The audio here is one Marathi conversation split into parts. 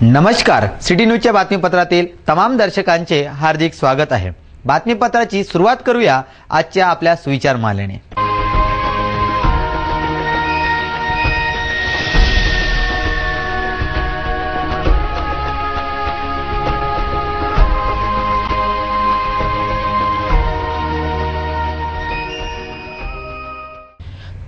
नमस्कार, सिटी न्यूजच्या बातमीपत्रातील तमाम दर्शकांचे हार्दिक स्वागत आहे। बातमीपत्राची सुरुवात करूया आजच्या आपल्या सुविचार मालेने।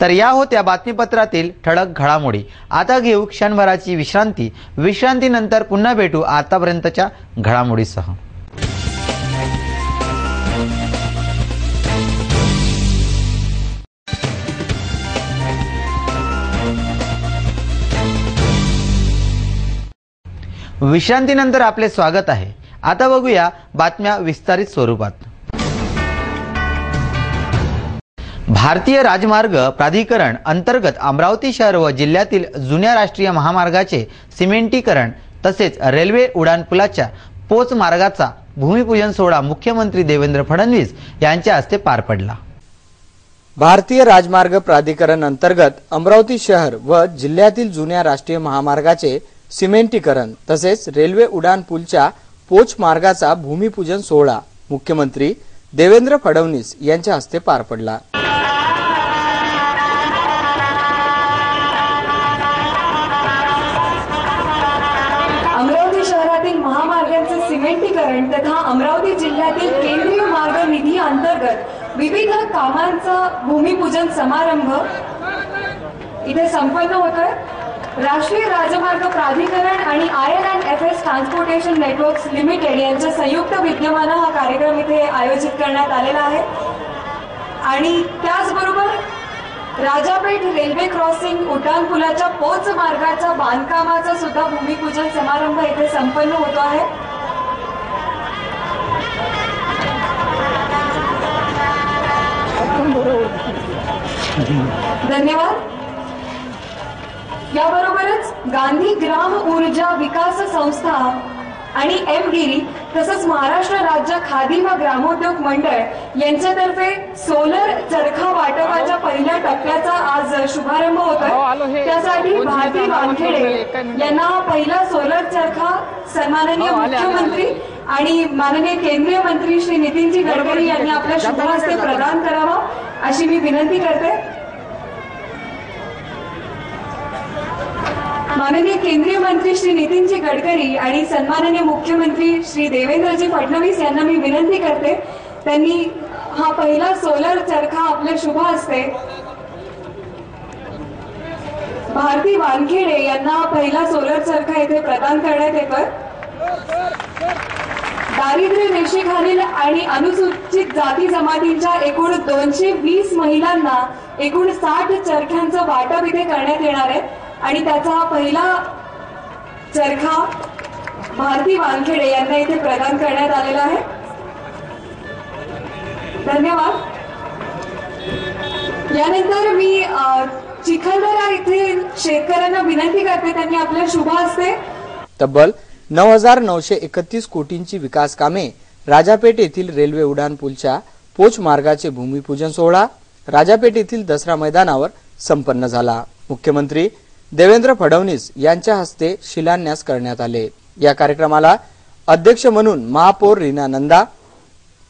तर या होत्या बातमीपत्रातील ठळक घडामोडी। आता घेऊ क्षणभराची विश्रांती। विश्रांतीनंतर पुन्हा भेटू आतापर्यंतच्या घडामोडीसह। विश्रांतीनंतर आपले स्वागत आहे। आता बघूया बातम्या विस्तारित स्वरूपात। भारतीय राजमार्ग प्राधिकरण अंतर्गत अमरावती शहर व जिल्ह्यातील जुन्या राष्ट्रीय महामार्गाचे सिमेंटीकरण तसेच रेल्वे उड्डाणपुलाच्या पोच मार्गाचा भूमिपूजन सोहळा मुख्यमंत्री देवेंद्र फडणवीस यांच्या हस्ते पार पडला। भारतीय राजमार्ग प्राधिकरण अंतर्गत अमरावती शहर व जिल्ह्यातील जुन्या राष्ट्रीय महामार्गाचे सिमेंटीकरण तसेच रेल्वे उड्डाणपूलच्या पोच मार्गाचा भूमिपूजन सोहळा मुख्यमंत्री देवेंद्र फडणवीस यांच्या हस्ते पार पडला। अमरावती शहरातील महामार्गांचे सिमेंटीकरण तथा अमरावती जिल्ह्यातील केंद्रीय मार्ग निधी अंतर्गत विविध कामांचा भूमिपूजन समारंभ इथे संपन्न होतोय। राष्ट्रीय राजमार्ग प्राधिकरण आणि IL&FS ट्रान्सपोर्टेशन नेटवर्क्स लिमिटेड यांच्या संयुक्त विद्यमाने हा कार्यक्रम इथे आयोजित करण्यात आलेला आहे। आणि त्याचबरोबर राजापेठ रेल्वे क्रॉसिंग उड्डाणपुलाच्या पोच मार्गाच्या बांधकामाचा सुद्धा भूमिपूजन समारंभ इथे संपन्न होतो आहे। धन्यवाद। याबरोबरच गांधी ग्राम ऊर्जा विकास संस्था आणि एमगिरी तसंच महाराष्ट्र राज्य खादी व ग्रामोद्योग मंडळ यांच्यातर्फे सोलर चरखा वाटपाच्या पहिल्या टप्प्याचा आज शुभारंभ होतोय। त्यासाठी भारती वानखेडे यांना पहिला सोलर चरखा सन्माननीय मुख्यमंत्री आणि माननीय केंद्रीय मंत्री श्री नितीनजी गडकरी यांनी आपल्या शुभ हस्ते प्रदान करावा अशी मी विनंती करते। माननीय केंद्रीय मंत्री श्री नितीनजी गडकरी आणि सन्माननीय मुख्यमंत्री श्री देवेंद्रजी फडणवीस यांना मी विनंती करते, त्यांनी हा पहिला सोलर चरखा आपल्या शुभ हस्ते भारती वानखेडे यांना पहिला सोलर चरखा येथे प्रदान करण्यात येतोय। दारिद्र्य रेषेखालील आणि अनुसूचित जाती जमातींच्या एकूण 220 महिलांना एकूण 60 चरख्यांचं वाटप इथे करण्यात येणार आहे आणि त्याचा हा पहिला चरखा भारती वानखेडे यांना इथे प्रदान करण्यात आलेला आहे। धन्यवाद। यानंतर मी चिखलदरा येथे शेतकऱ्यांना विनंती करते, त्यांनी आपल्या शुभ हस्ते तब्बल 9,931 कोटींची विकास कामे राजापेठ येथील रेल्वे उड्डाणपूलच्या पोच मार्गाचे भूमिपूजन सोहळा राजापेठ येथील दसरा मैदानावर संपन्न झाला। मुख्यमंत्री देवेंद्र फडणवीस यांच्या हस्ते शिलान्यास करण्यात आले। या कार्यक्रमाला अध्यक्ष म्हणून महापौर रीना नंदा,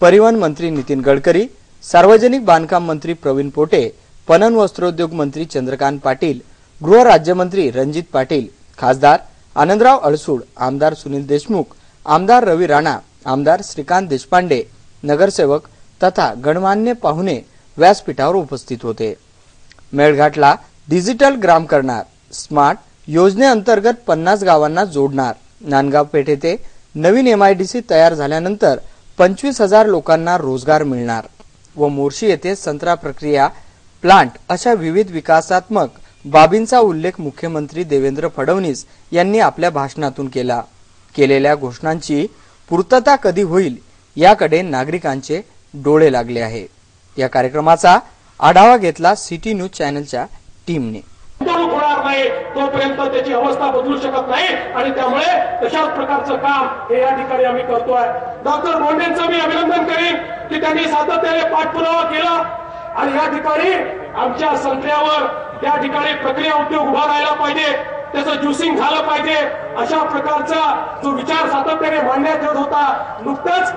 परिवहन मंत्री नितीन गडकरी, सार्वजनिक बांधकाम मंत्री प्रवीण पोटे, पणन वस्त्रोद्योग मंत्री चंद्रकांत पाटील, गृह राज्यमंत्री रणजित पाटील, खासदार आनंदराव अडसूळ, आमदार सुनील देशमुख, आमदार रवी राणा, आमदार श्रीकांत देशपांडे, नगरसेवक तथा गणमान्य पाहुणे व्यासपीठावर उपस्थित होते। मेळघाटला डिजिटल ग्राम करणार, स्मार्ट योजनेअंतर्गत 50 गावांना जोडणार, नांदगाव पेठ येथे नवीन MIDC तयार झाल्यानंतर 25,000 लोकांना रोजगार मिळणार व मोर्शी येथे संत्रा प्रक्रिया प्लांट अशा विविध विकासात्मक बाबींचा उल्लेख मुख्यमंत्री देवेंद्र फडणवीस यांनी आपल्या भाषणातून केला। केलेल्या घोषणांची पूर्तता कधी होईल याकडे नागरिकांचे डोळे लागले आहे। या कार्यक्रमाचा आढावा घेतला सिटी न्यूज चॅनलच्या टीमने। तोपर्यंत त्याची अवस्था बदलू शकत नाही आणि त्यामुळे तशाच प्रकारचं काम हे या ठिकाणी आम्ही करतोय। डॉक्टर बोंडेंचं मी अभिनंदन करेन की त्यांनी सातत्याने पाठपुरावा केला आणि या ठिकाणी आमच्या संत्र्यावर त्या ठिकाणी प्रक्रिया उद्योग उभा राहायला पाहिजे। त्याचं ज्युसिंग झालं पाहिजे, अशा प्रकारचा जो विचार सातत्याने मांडण्यात येत होता. नुकतंच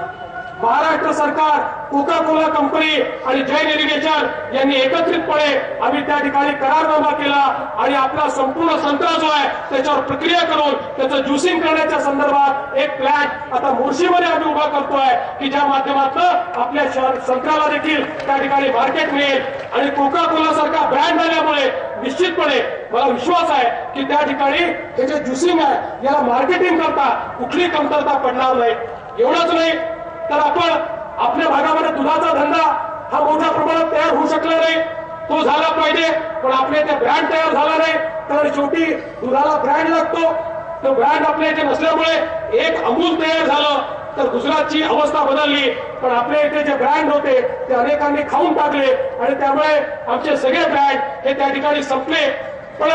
महाराष्ट्र सरकार, कोका कोला कंपनी आणि जैन इरिगेशन यांनी एकत्रितपणे आम्ही त्या ठिकाणी करारनामा केला आणि आपला संपूर्ण संत्रा जो आहे त्याच्यावर प्रक्रिया करून त्याचं ज्युसिंग करण्याच्या संदर्भात एक प्लॅन आता मोर्शीमध्ये आम्ही उभा करतोय की ज्या माध्यमातून आपल्या संत्र्याला देखील त्या ठिकाणी मार्केट मिळेल. आणि कोका कोला सारखा ब्रँड आल्यामुळे निश्चितपणे मला विश्वास आहे की त्या ठिकाणी हे जे ज्युसिंग आहे याला मार्केटिंग करता कुठली कमतरता पडणार नाही. एवढंच नाही तर आपण आपल्या भागामध्ये दुधाचा धंदा हा मोठ्या प्रमाणात तयार होऊ शकला नाही, तो झाला पाहिजे. पण आपल्या इथे ब्रँड तयार झाला नाही, कारण शेवटी दुधाला ब्रँड लागतो. तो ब्रँड आपल्या इथे नसल्यामुळे एक अमूल तयार झालं तर गुजरातची अवस्था बदलली. पण आपल्या इथे जे ब्रँड होते ते अनेकांनी खाऊन टाकले आणि त्यामुळे आमचे सगळे ब्रँड हे त्या ठिकाणी संपले. पण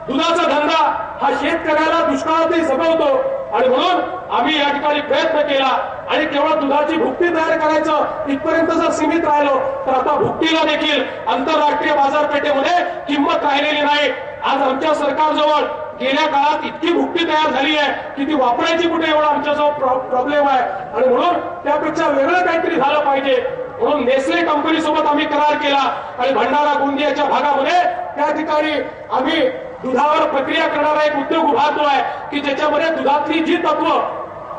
दुधाचा धंदा हा शेतकऱ्याला दुष्काळातही जगवतो आणि म्हणून आम्ही या ठिकाणी प्रयत्न केला आणि केवळ दुधाची भुकटी तयार करायचं इथपर्यंत जर सीमित राहिलो तर आता भुकटीला देखील आंतरराष्ट्रीय बाजारपेठेमध्ये किंमत राहिलेली नाही. आज आमच्या सरकारजवळ गेल्या काळात इतकी भुकटी तयार झाली आहे की ती वापरायची कुठे एवढा आमच्याजवळ प्रॉब्लेम आहे. आणि म्हणून त्यापेक्षा वेगळं काहीतरी झालं पाहिजे म्हणून नेसले कंपनी सोबत आम्ही करार केला आणि भंडारा गोंदियाच्या भागामध्ये त्या ठिकाणी आम्ही दुधावर प्रक्रिया करणारा एक उद्योग उभारतोय की ज्याच्यामध्ये दुधातली जी तत्व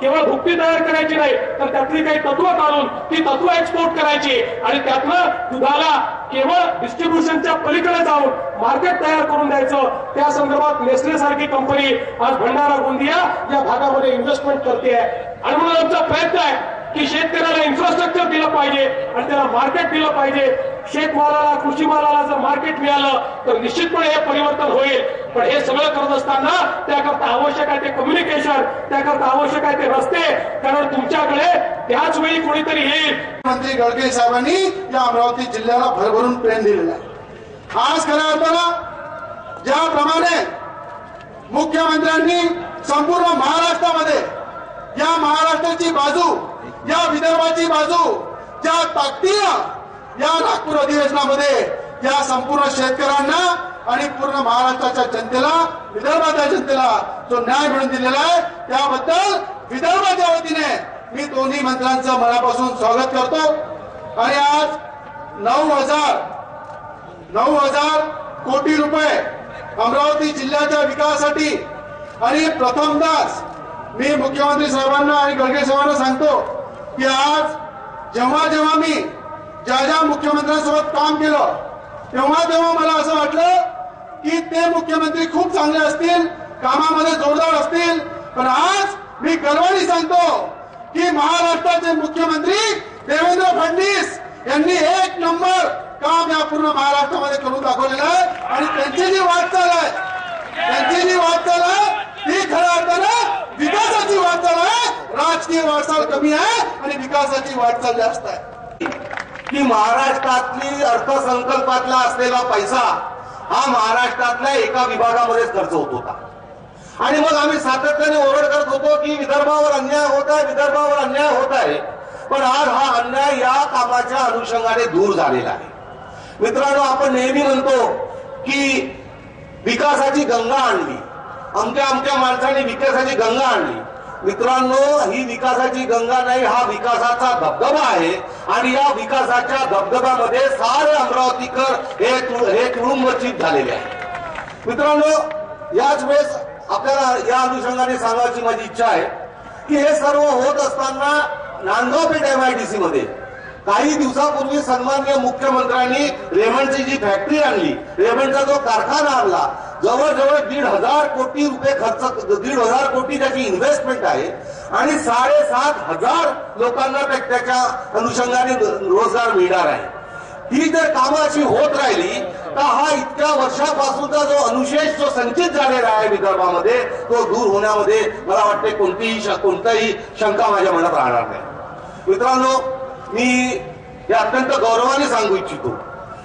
केवळ भुकटी तयार करायची नाही तर त्यातली काही तत्व काढून ती तत्व एक्सपोर्ट करायची आणि त्यातनं दुधाला केवळ डिस्ट्रीब्युशनच्या पलीकडे जाऊन मार्केट तयार करून द्यायचं. त्या संदर्भात नेसले सारखी कंपनी आज भंडारा गोंदिया या भागामध्ये इन्व्हेस्टमेंट करते आहे. आणि म्हणून आमचा प्रयत्न आहे की शेतकऱ्याला इन्फ्रास्ट्रक्चर दिलं पाहिजे आणि त्याला मार्केट दिलं पाहिजे. शेतमालाला, कृषी मालाला जर मार्केट मिळालं तर निश्चितपणे हे परिवर्तन होईल. पण हे सगळं करत असताना त्याकरता आवश्यक आहे ते कम्युनिकेशन, त्याकरता आवश्यक आहे ते रस्ते, कारण तुमच्याकडे त्याच वेळी कोणीतरी येईल. मंत्री गडकरी साहेबांनी या अमरावती जिल्ह्याला भरभरून प्रेम दिलेलं आहे. आज खऱ्या अर्थानं ज्याप्रमाणे मुख्यमंत्र्यांनी संपूर्ण महाराष्ट्रामध्ये या महाराष्ट्राची बाजू, या विदर्भाची बाजू, ज्या ताकदीनं या नागपूर अधिवेशनामध्ये या संपूर्ण शेतकऱ्यांना आणि पूर्ण महाराष्ट्राच्या जनतेला, विदर्भाच्या जनतेला जो न्याय मिळवून दिलेला आहे त्याबद्दल विदर्भाच्या वतीने मी दोन्ही मंत्र्यांचं मनापासून स्वागत करतो. आणि आज 9,000 कोटी रुपये अमरावती जिल्ह्याच्या विकासासाठी आणि प्रथमदाच मी मुख्यमंत्री साहेबांना आणि गडकरी साहेबांना सांगतो की आज जेव्हा मी ज्या मुख्यमंत्र्यांसोबत काम केलं तेव्हा मला असं वाटलं की ते मुख्यमंत्री खूप चांगले असतील, कामामध्ये जोरदार असतील. पण आज मी गर्वाने सांगतो की महाराष्ट्राचे मुख्यमंत्री देवेंद्र फडणवीस यांनी 1 नंबर काम या पूर्ण महाराष्ट्रामध्ये करून दाखवलेलं आहे. आणि त्यांची जी वाटचाल आहे ती खऱ्या अर्थानं विकासाची वाटचाल आहे. राजकीय वाटचाल कमी आहे आणि विकासाची वाटचाल जास्त आहे. की महाराष्ट्रातली अर्थसंकल्पातला असलेला पैसा हा महाराष्ट्रातल्या एका विभागामध्येच खर्च होत होता. आणि मग आम्ही सातत्याने ओरड करत होतो की विदर्भावर अन्याय होत आहे. पण आज हा अन्याय या कामाच्या अनुषंगाने दूर झालेला आहे. मित्रांनो, आपण नेहमी म्हणतो की विकासाची गंगा आणली, अमक्या माणसाने विकासाची गंगा आणली. मित्रांनो, ही विकासाची गंगा नाही, हा विकासाचा धबधबा आहे. आणि या विकासाच्या धबधब्यामध्ये सारे अमरावतीकर हे तुडुंबचित झालेले आहे. मित्रांनो, याच वेळेस आपल्याला या अनुषंगाने सांगायची माझी इच्छा आहे की हे सर्व होत असताना नांदगावपेठ MIDC मध्ये काही दिवसापूर्वी सन्माननीय मुख्यमंत्र्यांनी रेमंडची जी फॅक्टरी आणली, रेमंडचा जो कारखाना आणला, जवळजवळ 1,500 कोटी रुपये खर्च, 1,500 कोटी त्याची इन्व्हेस्टमेंट आहे आणि 7,500 लोकांना त्याच्या अनुषंगाने रोजगार मिळणार आहे. ही जर कामं अशी होत राहिली तर हा इतक्या वर्षापासूनचा जो अनुशेष जो संचित झालेला आहे विदर्भामध्ये तो दूर होण्यामध्ये मला वाटते कोणताही शंका माझ्या मनात राहणार नाही. मित्रांनो, मी हे अत्यंत गौरवाने सांगू इच्छितो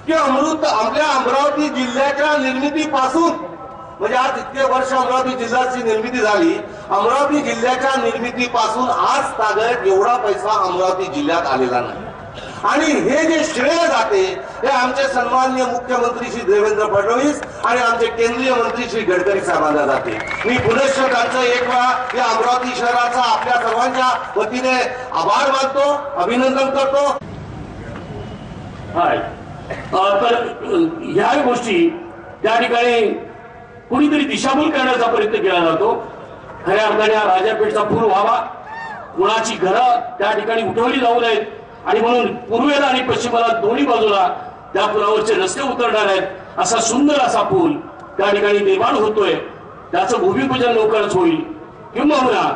की आपल्या अमरावती जिल्ह्याच्या निर्मितीपासून, म्हणजे आज इतके वर्ष अमरावती जिल्ह्याची निर्मिती झाली, अमरावती जिल्ह्याच्या निर्मितीपासून आज तागत एवढा पैसा अमरावती जिल्ह्यात आलेला नाही. आणि हे जे श्रेय जाते हे आमचे सन्माननीय मुख्यमंत्री श्री देवेंद्र फडणवीस आणि आमचे केंद्रीय मंत्री श्री गडकरी साहेबांना जाते. मी पुनश्च त्यांचं एक वेळा या अमरावती शहराचा आपल्या सर्वांच्या वतीने आभार मानतो, अभिनंदन करतो. तर ह्या गोष्टी त्या ठिकाणी कुणीतरी दिशाभूल करण्याचा प्रयत्न केला जातो. खऱ्या अर्थाने हा राजापेठचा पूर व्हावा, कुणाची घरं त्या ठिकाणी उठवली जाऊ नयेत आणि म्हणून पूर्वेला आणि पश्चिमेला दोन्ही बाजूला त्या पुलावरचे रस्ते उतरणार आहेत. असा सुंदर असा पूल त्या ठिकाणी निर्माण होतोय. त्याचं भूमिपूजन लवकरच होईल. किंबहुना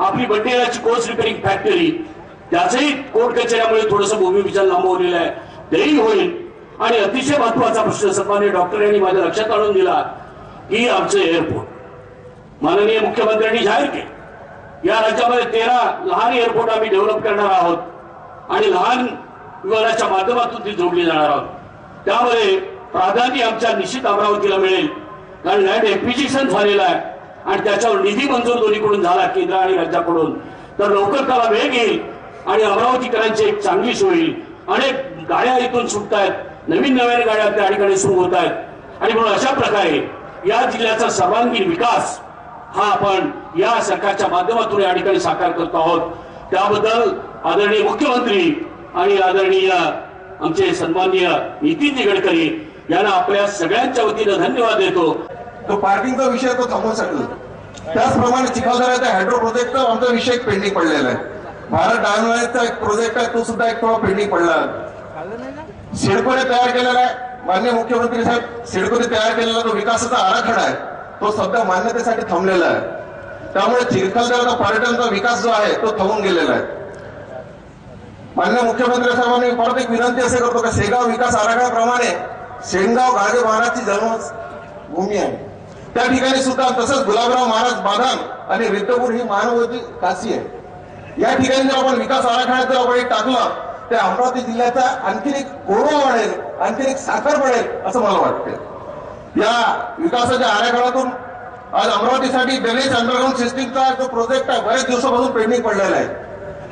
आपली बंडेराची कोच रिपेरिंग फॅक्टरी त्याचंही कोर्ट कचेऱ्यामुळे थोडंसं भूमिपूजन लांबवलेलं आहे, तेही होईल. आणि अतिशय महत्वाचा प्रश्न सन्माननीय डॉक्टर यांनी माझ्या लक्षात आणून दिला की आमचं एअरपोर्ट माननीय मुख्यमंत्र्यांनी जाहीर केलं. या राज्यामध्ये 13 लहान एअरपोर्ट आम्ही डेव्हलप करणार आहोत आणि लहान विमानाच्या माध्यमातून ती जोडली जाणार आहोत. त्यामध्ये प्राधान्य आमच्या निश्चित अमरावतीला मिळेल, कारण लँड एक्विजिशन झालेलं आहे आणि त्याच्यावर निधी मंजूर दोन्हीकडून झाला, केंद्र आणि राज्याकडून. तर लवकर त्याला वेग येईल आणि अमरावतीकरांची एक चांगली सोय होईल. अनेक गाड्या इथून सुटतायत, नवीन गाड्या त्या ठिकाणी सुरू होत आहेत आणि म्हणून अशा प्रकारे या जिल्ह्याचा सर्वांगीण विकास हा आपण या सरकारच्या माध्यमातून या ठिकाणी साकार करतो आहोत. त्याबद्दल आदरणीय मुख्यमंत्री आणि आदरणीय आमचे सन्माननीय नितीनजी गडकरी यांना आपल्या सगळ्यांच्या वतीनं धन्यवाद देतो. तो पार्किंगचा विषय तो थांबवू शकतो. त्याचप्रमाणे चिखलदऱ्याचा हायड्रो प्रोजेक्ट आमचा विषय पेंडिंग पडलेला आहे. भारत डायनामाइटचा एक प्रोजेक्ट आहे, तो सुद्धा एक थोडा पेंडिंग पडला. सिडकोने तयार केलेला आहे माननीय मुख्यमंत्री साहेब, सिडकोने तयार केलेला जो विकासाचा आराखडा आहे तो सध्या मान्यतेसाठी थांबलेला आहे. त्यामुळे चिखलदऱ्याचा पर्यटनाचा विकास जो आहे तो थांबून गेलेला आहे. माननीय मुख्यमंत्री साहेबांनी परत एक विनंती असे करतो की शेगाव विकास आराखड्याप्रमाणे शेंगाव गाडगे महाराजची जन्मभूमी आहे, त्या ठिकाणी सुद्धा तसंच गुलाबराव महाराज बादाम आणि रिद्धपूर ही मानवती काशी आहे. या ठिकाणी जर आपण विकास आराखड्यात जर आपण टाकलं तर अमरावती जिल्ह्याचा आणखीन एक गोडवा वाढेल, आणखीन एक साखर पडेल असं मला वाटतं. या विकासाच्या आराखड्यातून आज अमरावतीसाठी ड्रेनेज अंडरग्राउंड सिस्टीमचा जो प्रोजेक्ट आहे बरेच दिवसापासून पेंडिंग पडलेला आहे.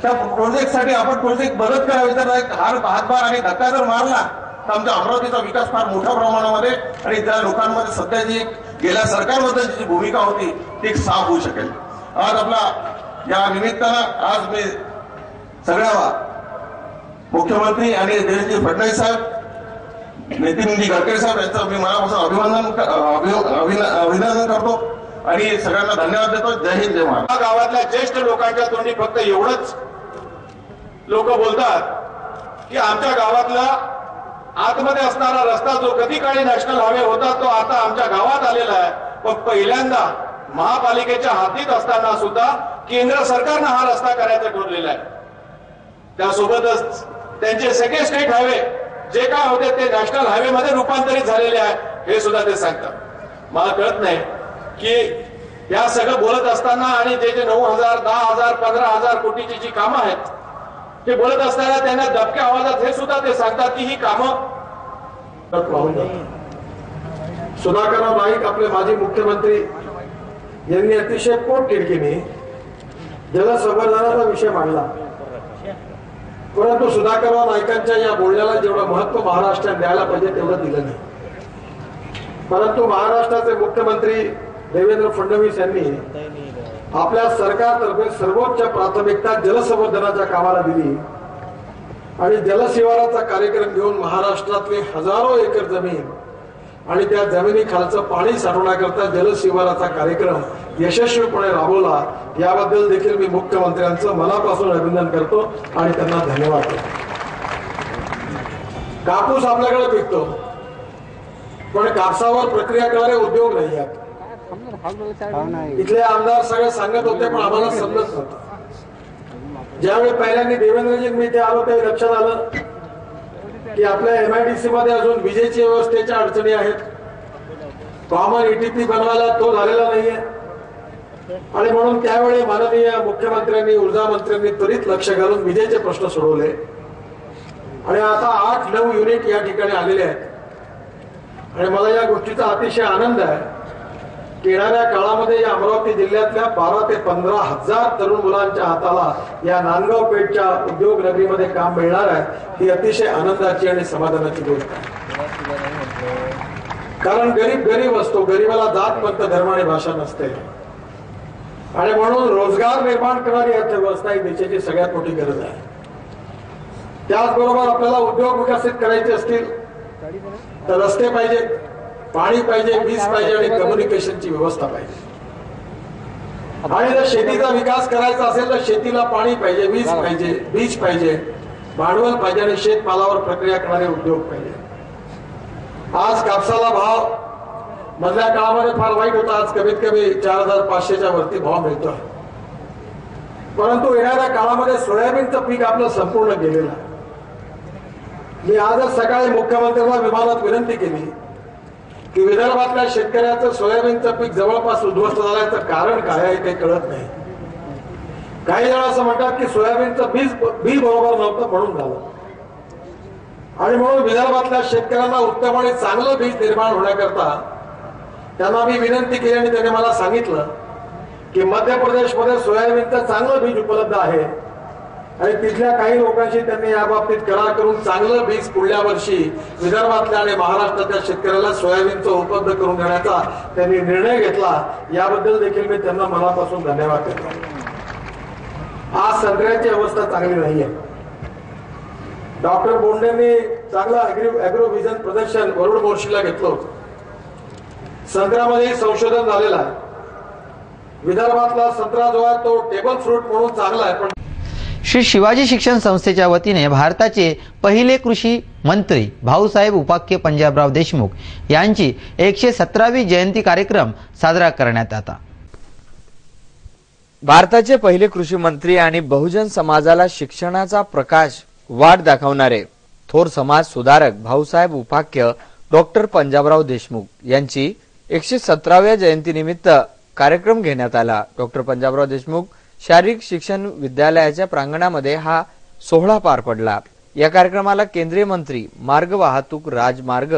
त्या प्रोजेक्टसाठी आपण प्रोजेक्ट मदत करावी, तर एक हातभार आणि धक्का जर मारला तर आमच्या अमरावतीचा विकास फार मोठ्या प्रमाणामध्ये आणि त्या लोकांमध्ये सध्या जी गेल्या सरकारबद्दलची जी भूमिका होती ती साफ होऊ शकेल. आज आपला या निमित्तानं आज मी सगळ्या मुख्यमंत्री आणि देवेंद्र फडणवीस साहेब, नितीनजी गडकरी साहेब यांचं मी मनापासून अभिनंदन करतो आणि सगळ्यांना धन्यवाद देतो. जय हिंद, जय महाराष्ट्र. गावातल्या ज्येष्ठ लोकांच्या तोंडी फक्त एवढंच लोक बोलतात की आमच्या गावातला आतमध्ये असणारा रस्ता जो कधी काळी नॅशनल हायवे होता तो आता आमच्या गावात आलेला आहे. पण पहिल्यांदा महापालिकेच्या हातीत असताना सुद्धा केंद्र सरकारनं हा रस्ता करायचा ठरलेला आहे. त्यासोबतच त्यांचे सगळे स्टेट हायवे जे काय होते ते नॅशनल हायवे मध्ये रूपांतरित झालेले आहे हे सुद्धा ते सांगतात. मला कळत नाही की या सगळं बोलत असताना आणि जे 9,000, 10,000, 15,000 कोटीची जी कामं आहेत ते बोलत असताना त्यांना दबक्या आवाजात हे सुद्धा ते सांगतात की ही कामं सुधाकरराव नाईक आपले माजी मुख्यमंत्री यांनी अतिशय पोटतिडकीने जलसंवर्धनाचा विषय मांडला. परंतु सुधाकरराव नाईकांच्या या बोलण्याला जेवढं महत्व महाराष्ट्रात द्यायला पाहिजे तेवढं दिलं नाही. परंतु महाराष्ट्राचे मुख्यमंत्री देवेंद्र फडणवीस यांनी आपल्या सरकारतर्फे सर्वोच्च प्राथमिकता जलसंवर्धनाच्या कामाला दिली आणि जलशिवाराचा कार्यक्रम घेऊन महाराष्ट्रातले हजारो एकर जमीन आणि त्या जमिनीखालचं पाणी साठवण्याकरता जलशिवाराचा कार्यक्रम यशस्वीपणे राबवला. याबद्दल देखील मी मुख्यमंत्र्यांचं मनापासून अभिनंदन करतो आणि त्यांना धन्यवाद देतो. कापूस आपल्याकडे पिकतो पण कापसावर प्रक्रिया करणारे उद्योग नाही आहेत. इथले आमदार सगळे सांगत होते पण आम्हाला समजत नव्हतं. ज्यावेळी पहिल्यांदा देवेंद्रजी इथे आलो त्यावेळी लक्षात आलं की आपल्या MIDC मध्ये अजून विजेची व्यवस्थेच्या अडचणी आहेत. कॉमन ETP बनवायला तो झालेला नाहीये आणि म्हणून त्यावेळी माननीय मुख्यमंत्र्यांनी ऊर्जा मंत्र्यांनी त्वरित लक्ष घालून विजेचे प्रश्न सोडवले आणि आता 8-9 युनिट या ठिकाणी आलेले आहेत. आणि मला या गोष्टीचा अतिशय आनंद आहे येणाऱ्या काळामध्ये या अमरावती जिल्ह्यातल्या 12 ते 15 हजार तरुण मुलांच्या हाताला या नांदगाव पेठच्या उद्योग नगरीमध्ये काम मिळणार आहे। ही अतिशय आनंदाची आणि समाधानाची गोष्ट आहे, कारण गरीब असतो, गरीबाला जात पंथ धर्म आणि भाषा नसते, आणि म्हणून रोजगार निर्माण करणारी अर्थव्यवस्था ही देशाची सगळ्यात मोठी गरज आहे। त्याचबरोबर आपल्याला उद्योग विकसित करायचे असतील तर रस्ते पाहिजे, पाणी पाहिजे, वीज पाहिजे आणि कम्युनिकेशनची व्यवस्था पाहिजे। आणि जर शेतीचा विकास करायचा असेल तर शेतीला पाणी पाहिजे, वीज पाहिजे, बीज पाहिजे, भांडवल पाहिजे आणि शेतमालावर प्रक्रिया करणारे उद्योग पाहिजे। आज कापसाला भाव मधल्या काळामध्ये फार वाईट होता, आज कमीत कमी 4500च्या वरती भाव मिळतोय, परंतु येणाऱ्या काळामध्ये सोयाबीनचं पीक आपलं संपूर्ण गेलेलं आहे। मी आजच सकाळी मुख्यमंत्र्यांना विमानात विनंती केली की विदर्भातल्या शेतकऱ्याचं सोयाबीनचं पीक जवळपास उद्ध्वस्त झाल्याचं कारण काय आहे ते कळत नाही। काही जण असं म्हणतात की सोयाबीनचं बी बरोबर नव्हतं म्हणून झालं, आणि म्हणून विदर्भातल्या शेतकऱ्यांना उत्तम आणि चांगलं बीज निर्माण होण्याकरता त्यांना मी विनंती केली आणि त्यांनी मला सांगितलं की मध्य प्रदेशमध्ये सोयाबीनचं चांगलं बीज उपलब्ध आहे आणि तिथल्या काही लोकांशी त्यांनी या बाबतीत करार करून चांगलं बीज पुढल्या वर्षी विदर्भातल्या आणि महाराष्ट्रातल्या शेतकऱ्याला सोयाबीनचं उपलब्ध करून देण्याचा त्यांनी निर्णय घेतला। याबद्दल देखील मी त्यांना मनापासून धन्यवाद देतो। आज संत्र्याची अवस्था चांगली नाहीये। डॉक्टर बोंडेंनी चांगलं अॅग्रो व्हिजन प्रदर्शन वरुड मोर्शीला घेतलं होतं। संत्र्यामध्ये संशोधन झालेलं आहे। विदर्भातला संत्रा जो आहे तो टेबल फ्रूट म्हणून चांगला आहे, पण श्री शिवाजी शिक्षण संस्थेच्या वतीने भारताचे पहिले कृषी मंत्री भाऊसाहेब उपाख्य पंजाबराव देशमुख यांची 117वी जयंती कार्यक्रम साजरा करण्यात आला। भारताचे पहिले कृषी मंत्री आणि बहुजन समाजाला शिक्षणाचा प्रकाश वाट दाखवणारे थोर समाज सुधारक भाऊसाहेब उपाख्य डॉक्टर पंजाबराव देशमुख यांची 117व्या जयंतीनिमित्त कार्यक्रम घेण्यात आला। डॉक्टर पंजाबराव देशमुख शारीरिक शिक्षण विद्यालयाच्या प्रांगणामध्ये हा सोहळा पार पडला। या कार्यक्रमाला केंद्रीय मंत्री मार्ग वाहतूक राजमार्ग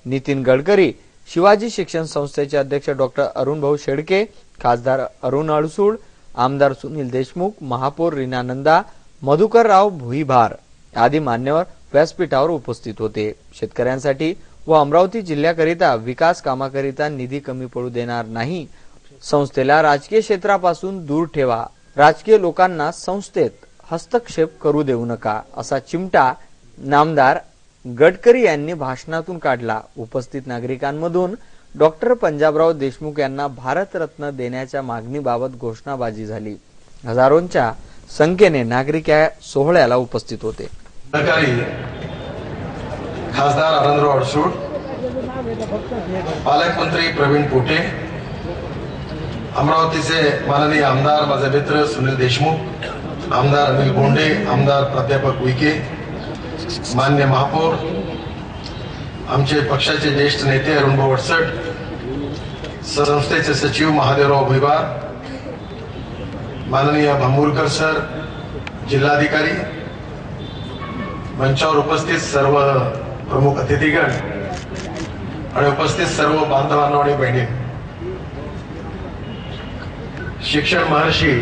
नितीन गडकरी, शिवाजी शिक्षण संस्थेचे अध्यक्ष डॉक्टर अरुणभाऊ शेडके, खासदार अरुण अडसूळ, आमदार सुनील देशमुख, महापौर रीना नंदा, मधुकरराव भुईभार आदी मान्यवर व्यासपीठावर उपस्थित होते। शेतकऱ्यांसाठी व अमरावती जिल्ह्याकरिता विकास कामाकरिता निधी कमी पडू देणार नाही, संस्थेला राजकीय क्षेत्रापासून दूर ठेवा, राजकीय लोकांना संस्थेत हस्तक्षेप करू देऊ नका असा चिमटा नामदार गडकरी यांनी भाषणातून काढला। उपस्थित नागरिकांमधून डॉक्टर पंजाबराव देशमुख यांना भारतरत्न देण्याच्या मागणीबाबत घोषणाबाजी झाली। हजारोंच्या संख्येने नागरिक या सोहळ्याला उपस्थित होते। खासदार आनंदराव अडसूळ, पालकमंत्री प्रवीण पोटे, अमरावतीचे माननीय आमदार माझे मित्र सुनील देशमुख, आमदार अनिल बोंडे, आमदार प्राध्यापक उईके, मान्य महापौर, आमचे पक्षाचे ज्येष्ठ नेते अरुणभाऊ वडसट, संस्थेचे सचिव महादेवराव भुईभार, माननीय भांबुरकर सर, जिल्हाधिकारी, मंचावर उपस्थित सर्व प्रमुख अतिथीगण आणि उपस्थित सर्व बांधवांनो आणि बहिणी, शिक्षण महर्षी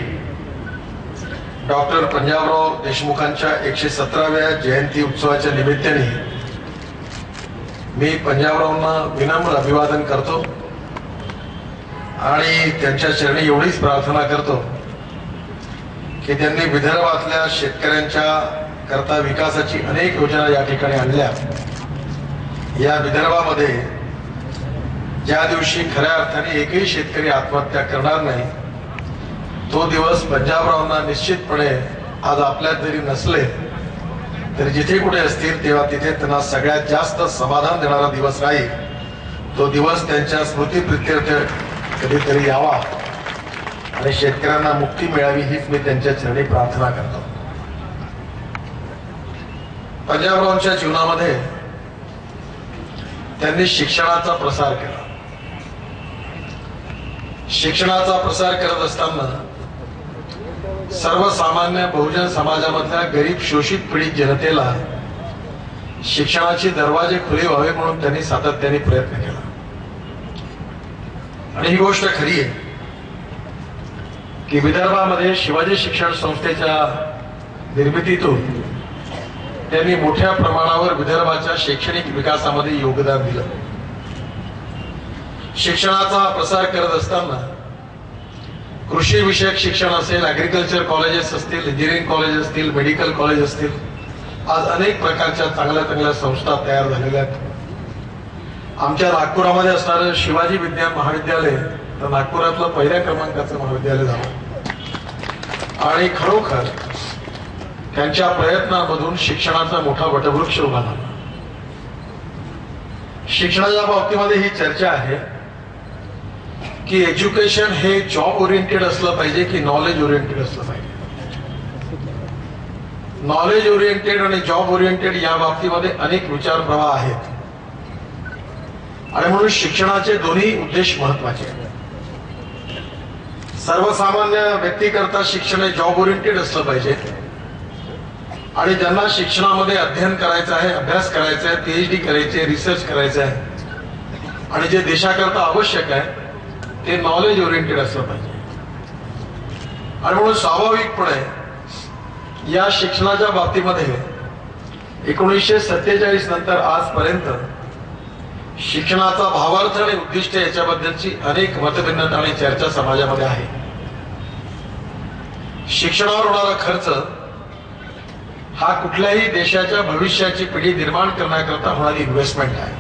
डॉक्टर पंजाबराव देशमुखांच्या 117व्या जयंती उत्सवाच्या निमित्ताने मी पंजाबरावांना विनम्र अभिवादन करतो आणि त्यांच्या चरणी एवढीच प्रार्थना करतो की त्यांनी विदर्भातल्या शेतकऱ्यांच्या करता विकासाची अनेक योजना या ठिकाणी आणल्या। या विदर्भामध्ये ज्या दिवशी खऱ्या अर्थाने एकही शेतकरी आत्महत्या करणार नाही तो दिवस पंजाबरावांना निश्चितपणे आज आपल्यात जरी नसले तरी जिथे कुठे असतील तेव्हा तिथे त्यांना सगळ्यात जास्त समाधान देणारा दिवस राहील। तो दिवस त्यांच्या स्मृतीप्रित्यर्थ कधीतरी यावा आणि शेतकऱ्यांना मुक्ती मिळावी हीच मी त्यांच्या चरणी प्रार्थना करतो। पंजाबरावांच्या जीवनामध्ये त्यांनी शिक्षणाचा प्रसार केला। शिक्षणाचा प्रसार करत असताना सर्वसामान्य बहुजन समाजामधल्या गरीब शोषित पीडित जनतेला शिक्षणाचे दरवाजे खुले व्हावे म्हणून त्यांनी सातत्याने प्रयत्न केला। आणि ही गोष्ट खरी आहे की विदर्भामध्ये शिवाजी शिक्षण संस्थेच्या निर्मितीतून त्यांनी मोठ्या प्रमाणावर विदर्भाच्या शैक्षणिक विकासामध्ये योगदान दिलं. शिक्षणाचा प्रसार करत असताना कृषी विषयक शिक्षण असेल, ऍग्रिकल्चर कॉलेजेस असतील, इंजिनिअरिंग कॉलेज असतील, मेडिकल कॉलेज असतील, आज अनेक प्रकारच्या चांगल्या चांगल्या संस्था तयार झालेल्या आहेत. आमच्या नागपुरामध्ये असणारं शिवाजी विज्ञान महाविद्यालय तर नागपुरातलं पहिल्या क्रमांकाचं महाविद्यालय झालं आणि खरोखर त्यांच्या प्रयत्नांमधून शिक्षणाचा मोठा वटवृक्ष उभा झाला. शिक्षणाच्या बाबतीमध्ये ही चर्चा आहे की एज्युकेशन हे जॉब ओरिएंटेड असलं पाहिजे की नॉलेज ओरिएंटेड असलं पाहिजे. नॉलेज ओरिएंटेड आणि जॉब ओरिएंटेड या बाबतीमध्ये अनेक विचार प्रवाह आहेत आणि म्हणून शिक्षणाचे दोन्ही उद्देश महत्वाचे आहेत. सर्वसामान्य व्यक्तीकरता शिक्षण हे जॉब ओरिएंटेड असलं पाहिजे आणि ज्यांना शिक्षणामध्ये अध्ययन करायचं आहे, अभ्यास करायचा आहे, पीएचडी करायचे, रिसर्च करायचं आहे आणि जे देशाकरता आवश्यक आहे ते नॉलेज ओरिएंटेड असलं पाहिजे. आणि म्हणून स्वाभाविकपणे या शिक्षणाच्या बाबतीमध्ये 1947 नंतर आजपर्यंत शिक्षणाचा भावार्थ आणि उद्दिष्ट याच्याबद्दलची अनेक मतभिन्नता आणि चर्चा समाजामध्ये आहे. शिक्षणावर होणारा खर्च हा कुठल्याही देशाच्या भविष्याची पिढी निर्माण करण्याकरता होणारी इन्व्हेस्टमेंट आहे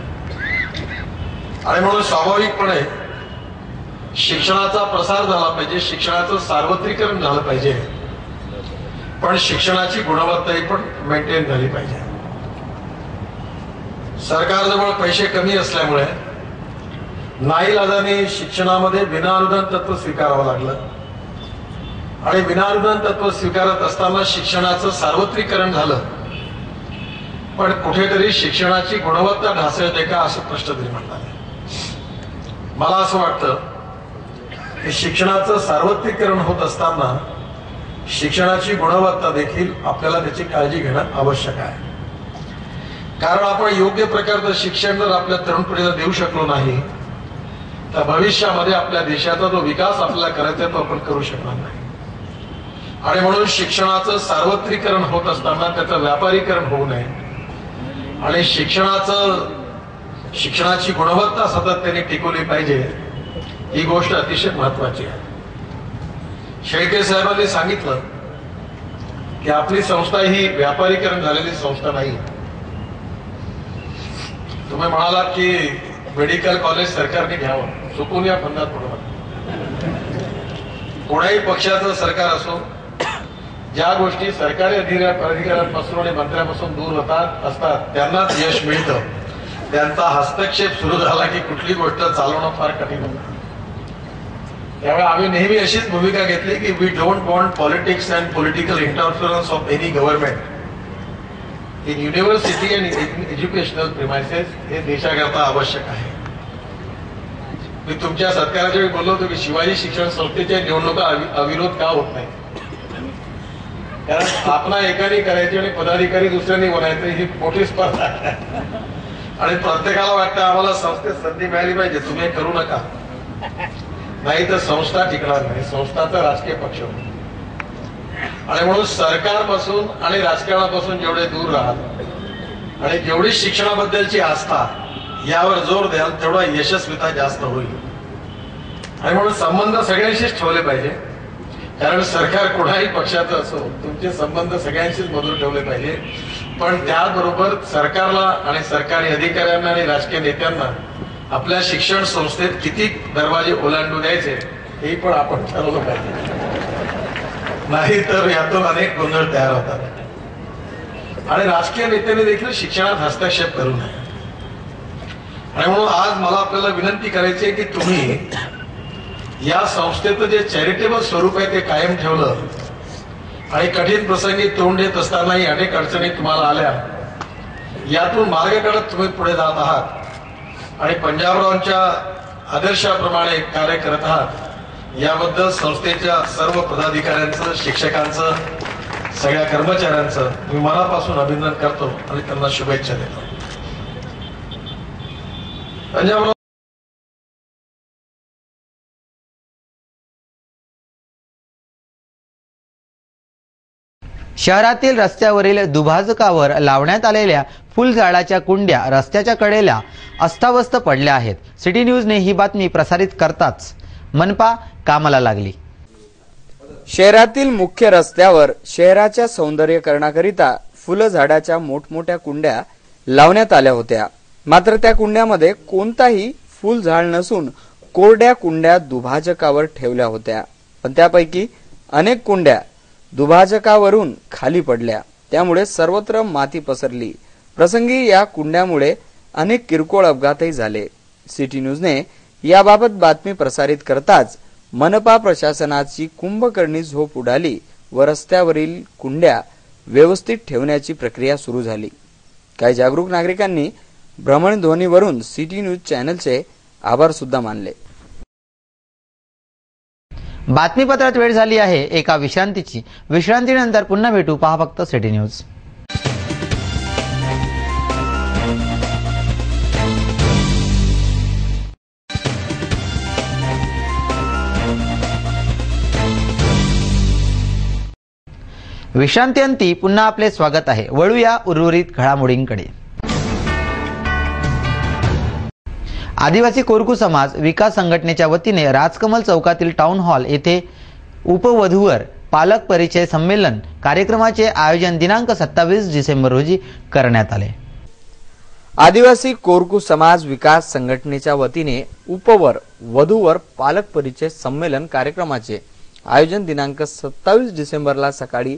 आणि म्हणून स्वाभाविकपणे शिक्षणाचा प्रसार झाला पाहिजे, शिक्षणाचं सार्वत्रिकरण झालं पाहिजे, पण शिक्षणाची गुणवत्ताही पण मेंटेन झाली पाहिजे. सरकारजवळ पैसे कमी असल्यामुळे नाईलाजाने शिक्षणामध्ये विनाअनुदान तत्व स्वीकारावं लागलं आणि विनाअनुदान तत्व स्वीकारत असताना शिक्षणाचं सार्वत्रिकरण झालं, पण कुठेतरी शिक्षणाची गुणवत्ता ढासळते का असं प्रश्न निर्माण झाला. मला असं वाटतं की शिक्षणाचं सार्वत्रिकरण होत असताना शिक्षणाची गुणवत्ता देखील आपल्याला त्याची काळजी घेणं आवश्यक आहे. कारण आपण योग्य प्रकारचं शिक्षण जर आपल्या तरुण पिढीला देऊ शकलो नाही तर भविष्यामध्ये आपल्या देशाचा जो विकास आपल्याला करायचा आहे तो आपण करू शकणार नाही. आणि म्हणून शिक्षणाचं सार्वत्रिकरण होत असताना त्याचं व्यापारीकरण होऊ नये आणि शिक्षणाची गुणवत्ता सातत्याने टिकवली पाहिजे, ही गोष्ट अतिशय महत्वाची आहे. शेळके साहेबांनी सांगितलं की आपली संस्था ही व्यापारीकरण झालेली संस्था नाही. तुम्ही म्हणालात की मेडिकल कॉलेज सरकारने घ्यावं, चुकून या फंदात पडवा. कोणाही पक्षाचं सरकार असो, ज्या गोष्टी सरकारी अधिकाऱ्यांपासून आणि मंत्र्यांपासून दूर असतात त्यांनाच यश मिळतं. त्यांचा हस्तक्षेप सुरू झाला की कुठली गोष्ट चालवणं फार कठीण होतं. त्यामुळे आम्ही नेहमी अशीच भूमिका घेतली की we don't want politics and political interference of any government in university and educational premises. हे देशाकरता आवश्यक आहे. मी तुमच्या सत्काराच्या वेळी बोललो होतो की शिवाजी शिक्षण संस्थेच्या निवडणुका अविरोध का होत नाही, कारण स्थापना एकाने करायची आणि पदाधिकारी दुसऱ्यांनी बनायचं ही मोठी स्पर्धा आहे आणि प्रत्येकाला वाटतं आम्हाला संस्थेत संधी मिळाली पाहिजे, तुम्ही हे करू नका, नाही तर संस्था टिकणार नाही, संस्थाचा राजकीय पक्ष होतो. आणि म्हणून सरकारपासून आणि राजकारणापासून जेवढे दूर राहाल आणि जेवढी शिक्षणाबद्दलची आस्था यावर जोर द्याल तेवढा यशस्वीता जास्त होईल. आणि म्हणून संबंध सगळ्यांशीच ठेवले पाहिजे, कारण सरकार कोणाही पक्षाचं असो तुमचे संबंध सगळ्यांशीच मधुर ठेवले पाहिजे. पण त्याबरोबर सरकारला आणि सरकारी अधिकाऱ्यांना आणि राजकीय नेत्यांना आपल्या शिक्षण संस्थेत किती दरवाजे ओलांडून द्यायचे हे पण आपण ठरवलं पाहिजे, नाही तर यातून अनेक गोंधळ तयार होतात आणि राजकीय नेत्यांनी देखील शिक्षणात हस्तक्षेप करू नये. आणि म्हणून आज मला आपल्याला विनंती करायची आहे की तुम्ही या संस्थेचं जे चॅरिटेबल स्वरूप आहे ते कायम ठेवलं आणि कठीण प्रसंगी तोंड देत असतानाही अनेक अडचणी तुम्हाला आल्या, यातून मार्ग काढत तुम्ही पुढे जात आहात आणि पंजाबरावांच्या आदर्शाप्रमाणे कार्य करत आहात. याबद्दल संस्थेच्या सर्व पदाधिकाऱ्यांचं, शिक्षकांचं, सगळ्या कर्मचाऱ्यांचं मी मनापासून अभिनंदन करतो आणि त्यांना शुभेच्छा देतो. पंजाबराव शहरातील रस्त्यावरील दुभाजकावर लावण्यात आलेल्या फुलझाडाच्या कुंड्या रस्त्याच्या कडेला अस्ताव्यस्त पडल्या आहेत. सिटी न्यूजने ही बातमी प्रसारित करताच मनपा कामाला लागली. शहरातील मुख्य रस्त्यावर शहराच्या सौंदर्यीकरणाकरिता फुलझाडाच्या मोठमोठ्या कुंड्या लावण्यात आल्या होत्या. मात्र त्या कुंड्यामध्ये कोणताही फुलझाड नसून कोरड्या कुंड्या दुभाजकावर ठेवल्या होत्या. पण त्यापैकी अनेक कुंड्या दुभाजकावरून खाली पडल्या. त्यामुळे सर्वत्र माती पसरली. प्रसंगी या कुंड्यामुळे अनेक किरकोळ अपघातही झाले. सिटी न्यूजने याबाबत बातमी प्रसारित करताच मनपा प्रशासनाची कुंभकर्णी झोप उडाली व रस्त्यावरील कुंड्या व्यवस्थित ठेवण्याची प्रक्रिया सुरू झाली. काही जागरूक नागरिकांनी भ्रमणध्वनीवरून सिटी न्यूज चॅनलचे आभार सुद्धा मानले. बातमीपत्रात वेळ झाली आहे एका विश्रांतीची. विश्रांतीनंतर पुन्हा भेटू. पहा फक्त सिटी न्यूज. विश्रांतीअंती पुन्हा आपले स्वागत आहे. वळूया उर्वरित घडामोडींकडे. आदिवासी कोरकू समाज विकास संघटनेच्या वतीने राजकमल चौकातील टाउन हॉल येथे उपवधूवर पालक परिचय संमेलन कार्यक्रमाचे आयोजन दिनांक 27 डिसेंबर रोजी करण्यात आले. आदिवासी कोरकू समाज विकास संघटनेच्या वतीने उपवर वधूवर पालक परिचय संमेलन कार्यक्रमाचे आयोजन दिनांक 27 डिसेंबरला सकाळी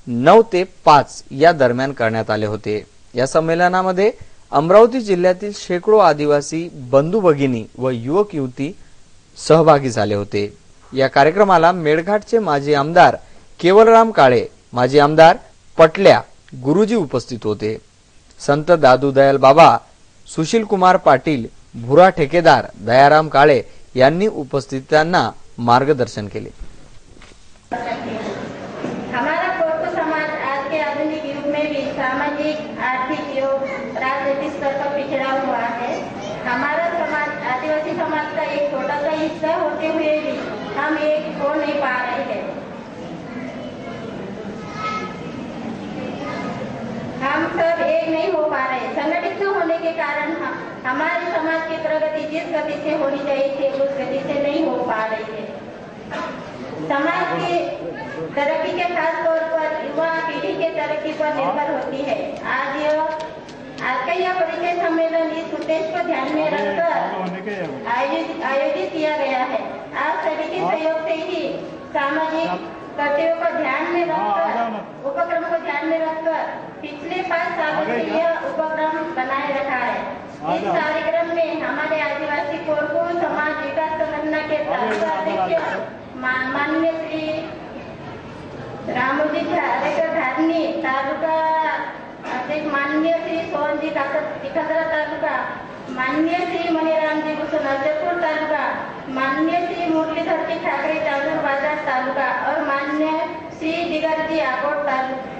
9 ते 5 या दरम्यान करण्यात आले होते. या संमेलनामध्ये अमरावती जिल्ह्यातील शेकडो आदिवासी बंधू भगिनी व युवक युवती सहभागी झाले होते. या कार्यक्रमाला मेळघाटचे माजी आमदार केवलराम काळे, माजी आमदार पटल्या गुरुजी उपस्थित होते. संत दादू दयाल बाबा, सुशील कुमार पाटील, भुरा ठेकेदार दयाराम काळे यांनी उपस्थितांना मार्गदर्शन केले. हमारा कोरकू समाज आज के आधुनिक युग में भी सामाजिक, आर्थिक योग राजनीतिक स्तर पर पिछड़ा हुआ है. हमारा समाज आदिवासी समाज का एक छोटा सा हिस्सा होते हुए भी हम एक हो नहीं पा रहे हैं. हम सब एक नहीं हो पा रहे. संगठित न होने के कारण हमारे समाज की प्रगति जिस गति से होनी चाहिए थी उस गति से नहीं हो पा रही है. समाज की तरक्की के खास तौर पर युवा पीढ़ी के तरक्की पर निर्भर होती है. आज का यह परिचय सम्मेलन इस उद्देश्य को ध्यान में रखकर आयोजित किया गया है. आप सभी के सहयोग से ही सामाजिक कर्तव्यों को ध्यान में रखकर उपक्रम को ध्यान में रखकर पिछले 5 सालों से यह उपक्रम बनाए रखा है. इस कार्यक्रम में हमारे आदिवासी कोरकू समाज विकास संगठन के अध्यक्ष माननीय श्री रामोजी धारनी तालुका अध्यक्ष माननीय श्री सोहनजी तिखदरा तालुका, माननीय श्री मणिराम जी भूषण अजयपुर तालुका, माननीय श्री मुरलीधर जी ठाकरे चांदूर बाजार तालुका और माननीय श्री जिगर जी आकोट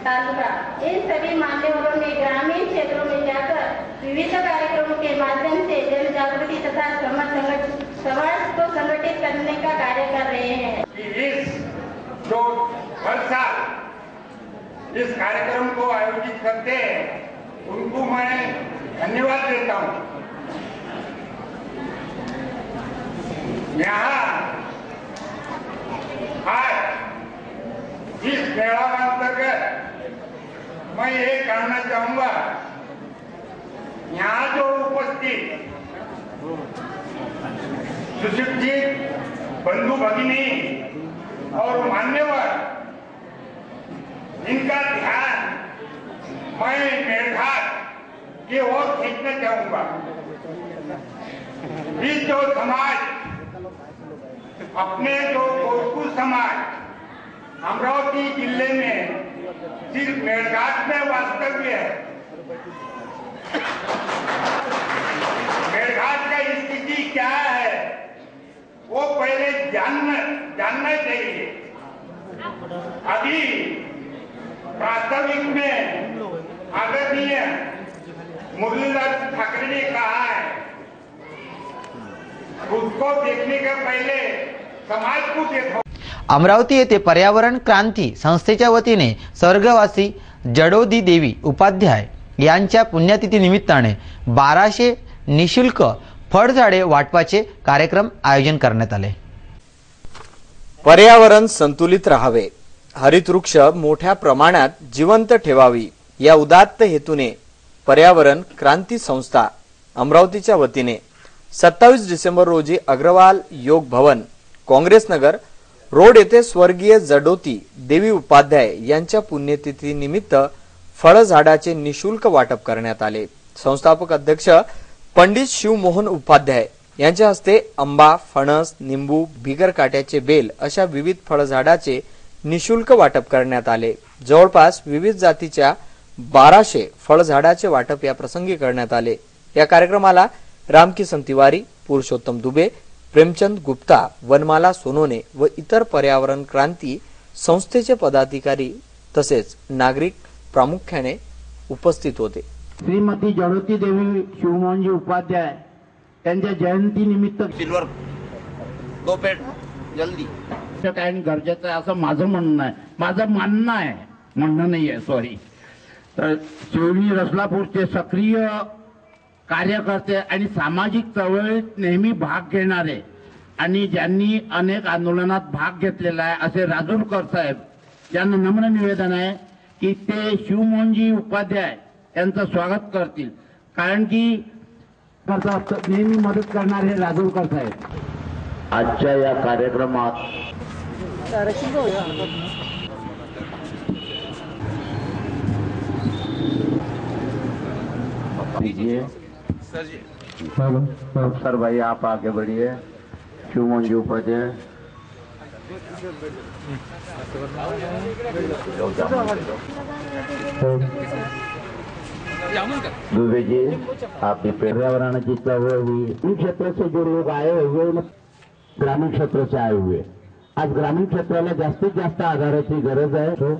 तालुका. इन सभी मान्यवरों ने ग्रामीण क्षेत्रों में जाकर विविध कार्यक्रमों के माध्यम से जन जागृति तथा समाज को संगठित करने का कार्य कर रहे हैं. जो हर साल इस कार्यक्रम को आयोजित करते हैं उनको मैं धन्यवाद देता हूं. यहाँ आज इस मेळावा अंतर्गत मैं ये कहना चाहूंगा, यहाँ जो उपस्थित सुशिक्षित बंधु भगिनी और मान्यवर, इनका ध्यान मैं मेळघाट की ओर खींचना चाहूंगा. इस जो समाज अपने जो कोरकू समाज अमरावती जिले में सिर्फ मेळघाट में वास्तव्य है. मेळघाट का स्थिति क्या है वो पहले जानना चाहिए. अभी प्राथमिक में आदरणीय मुरलीधर ठाकरे ने कहा है, उसको देखने के पहले समाज को देखो. अमरावती येथे पर्यावरण क्रांती संस्थेच्या वतीने स्वर्गवासी जडोदी देवी उपाध्याय यांच्या पुण्यतिथी निमित्ताने 1200 निशुल्क फळझाडे वाटपाचे कार्यक्रम आयोजन करण्यात आले। पर्यावरण संतुलित राहावे, हरितवृक्ष मोठ्या प्रमाणात जिवंत ठेवावी या उदात्त हेतूने पर्यावरण क्रांती संस्था अमरावतीच्या वतीने 27 डिसेंबर रोजी अग्रवाल योग भवन काँग्रेस नगर रोड येथे स्वर्गीय जडोती देवी उपाध्याय यांच्या पुण्यतिथी निमित्त फळझाडाचे निशुल्क वाटप करण्यात आले। संस्थापक अध्यक्ष पंडित शिवमोहन उपाध्याय यांच्या हस्ते आंबा, फणस, निंबू, बिगर काट्याचे बेल अशा विविध फळझाडाचे निशुल्क वाटप करण्यात आले। जवळपास विविध जातीच्या 1200 फळझाडाचे वाटप या प्रसंगी करण्यात आले। या कार्यक्रमाला रामकिसन तिवारी, पुरुषोत्तम दुबे, प्रेमचंद गुप्ता, वनमाला सोनोने व इतर पर्यावरण क्रांती संस्थेचे पदाधिकारी तसेच नागरिक प्रामुख्याने उपस्थित होते। श्रीमती जडोती देवी शिवमोहनजी उपाध्याय त्यांच्या जयंती निमित्त सिल्वर 2 पेट जल्दी काय गरजेचं आहे असं माझं म्हणणं आहे। म्हणणं नाही आहे, सॉरी। तर शिवनी रसलापूरचे सक्रिय कार्यकर्ते आणि सामाजिक चळवळीत नेहमी भाग घेणारे आणि ज्यांनी अनेक आंदोलनात भाग घेतलेला आहे असे राजूरकर साहेब यांना नम्र निवेदन आहे की ते शिवमोहनजी उपाध्याय यांचं स्वागत करतील, कारण की नेहमी मदत करणारे राजूरकर साहेब आजच्या या कार्यक्रमात दीजिए सर भाई, आप आगे बढ़िए। शिवमोहनजी उपाध्याय दुबे जी, आप पर्यावरणाची चळवळ इन क्षेत्र से जो लोग आए हुए ग्रामीण क्षेत्र से आए हुए, आज ग्रामीण क्षेत्राला जास्तीत जास्त आधाराची गरज आहे। तो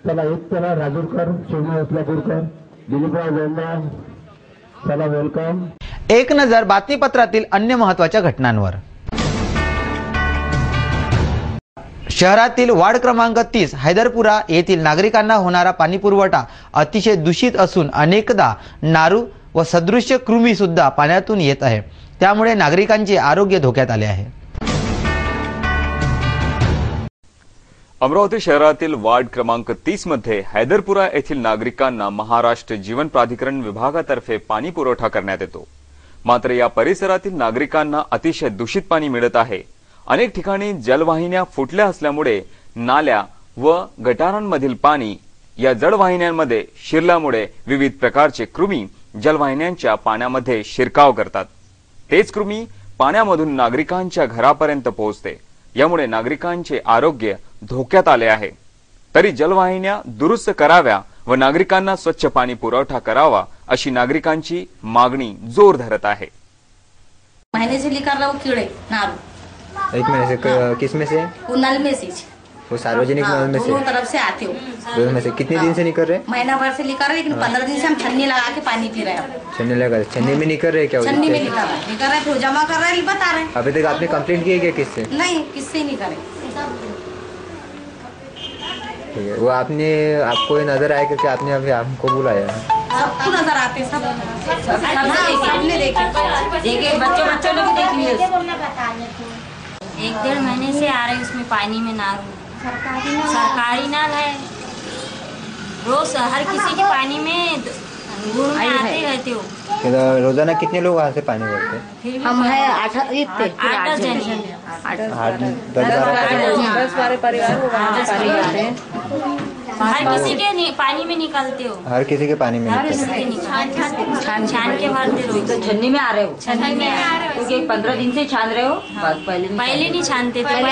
चला राजूरकर, शिवमोहन, दिलीपराव वेंडा, चला वेलकम। एक नजर बातमीपत्रातील अन्य महत्त्वाच्या घटनांवर। शहरातील वार्ड क्रमांक 30 हैदरपुरा येथील नागरिकांना होणारा पाणी पुरवठा अतिशय दूषित असून अनेकदा नारू व सदृश्य कृमी सुद्धा पाण्यातून येत आहे, त्यामुळे नागरिकांचे आरोग्य धोक्यात आले आहे। अमरावती शहरातील वार्ड क्रमांक 30 मध्ये हैदरपुरा येथील नागरिकांना महाराष्ट्र जीवन प्राधिकरण विभागातर्फे पाणी पुरवठा करण्यात येतो, मात्र या परिसरातील नागरिकांना अतिशय दूषित पाणी मिळत आहे। अनेक ठिकाणी जलवाहिन्या फुटल्या असल्यामुळे नाल्या व गटारांमधील पाणी या जलवाहिन्यांमध्ये शिरल्यामुळे विविध प्रकारचे कृमी जलवाहिन्यांच्या पाण्यामध्ये शिरकाव करतात। तेच कृमी पाण्यामधून नागरिकांच्या घरापर्यंत पोहोचते, यामुळे नागरिकांचे आरोग्य धोक्यात आले आहे। तरी जलवाहिन्या दुरुस्त कराव्या व नागरिकांना स्वच्छ पाणी पुरवठा करावा अशी नागरिकांची मागणी जोर धरत आहे। महीने से लेकर रहा वो कीड़े नारू, एक महीने से किस में से? वो नल में से, वो सार्वजनिक नल में से दोनों तरफ से आते हो। दोनों में से कितने दिन से निकल रहे? महीना भर से निकल रहे, लेकिन 15 दिन से हम छन्नी लगा के पानी पी रहे हैं। छन्नी लगा, छन्नी में निकल रहे क्या? छन्नी में निकल रहे फिर जमा कर रहे हैं, बता रहे हैं। अभी तक आपने कंप्लेंट की है क्या किससे? नहीं, किससे नहीं करे। ठीक है, वो आपको नजर आया क्योंकि आपने अभी हमको बुलाया? सबको नजर आते, सब सबने देखे बच्चों ने भी देख लिए। 1-1.5 महीने से आ रहे उसमें पानी में नारू सरकारी नल है, रोज हर किसी के पानी में गुड़ में आते रहते हो। रोजाना कितने लोग वहाँ से पानी भरते? हम है 8 जन, 10-12 परिवार हर किसी के पानी में निकलते हो। हर किसी के पानी में छान के भरते रहो। तो छन्नी में आ रहे हो? छन्नी में आ रहे हो क्योंकि 15 दिन से छान रहे हो। पहले नहीं छानते थे, पहले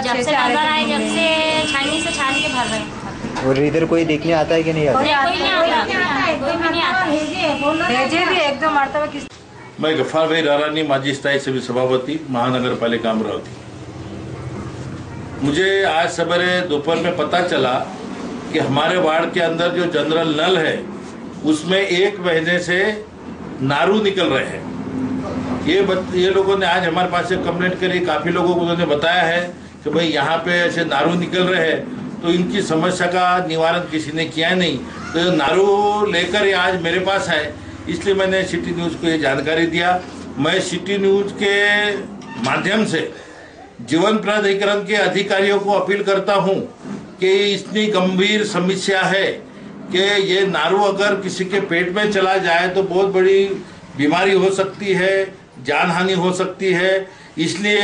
जब से नजर आए, जब से छाननी से छान के भर रहे हैं। और इधर कोई देखने आता है कि नहीं आता? कोई नहीं आता, कोई भी नहीं आता। मैं गफ्फार भाई रारानी, माजी स्थायी समिति सभापति, महानगर पालिका अमरावती। मुझे आज सवेरे दोपहर में पता चला कि हमारे वार्ड के अंदर जो जनरल नल है उसमें 1 महीने से नारू निकल रहे हैं। ये लोगों ने आज हमारे पास से कंप्लेंट करी, काफी लोगों को उन्होंने बताया है कि भाई यहाँ पे ऐसे नारू निकल रहे हैं, तो इनकी समस्या का निवारण किसी ने किया नहीं। तो नारू लेकर ये आज मेरे पास है, इसलिए मैंने सिटी न्यूज को ये जानकारी दिया। मैं सिटी न्यूज के माध्यम से जीवन प्राधिकरण के अधिकारियों को अपील करता हूं कि इतनी गंभीर समस्या है कि ये नारू अगर किसी के पेट में चला जाए तो बहुत बड़ी बीमारी हो सकती है, जान हानि हो सकती है। इसलिए